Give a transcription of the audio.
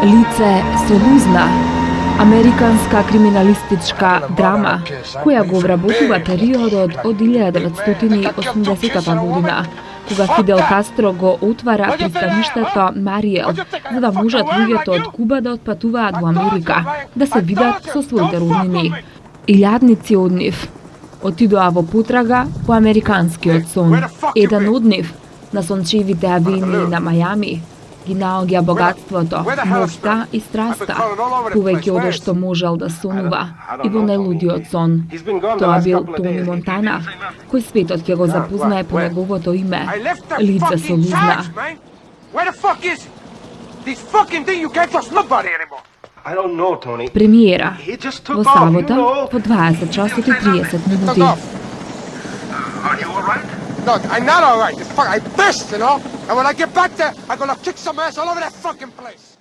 Lice Soluzna, amerikanska kriminalistička drama, koja go вработува периодот од 1980 година, кога Фидел Кастро го отвара пристаништето Мариел, за да можат луѓето од Куба да отпатуваат во Америка, да се видат со своите роднини. Илјадници од нив отидоа во потрага по американскиот сон. Еден од нив, на сончевите авении на Мајами, ги наоѓа богатството, моќта и страста, повеќе од што можел да сонува и во најлудиот сон. Тоа бил Тони Монтана, кој светот ќе го запознае по неговото име, Лице Солузна. Премиера во сабота во 20 часот и 30 минути. No, I'm not all right. I'm pissed, you know? And when I get back there, I'm gonna kick some ass all over that fucking place.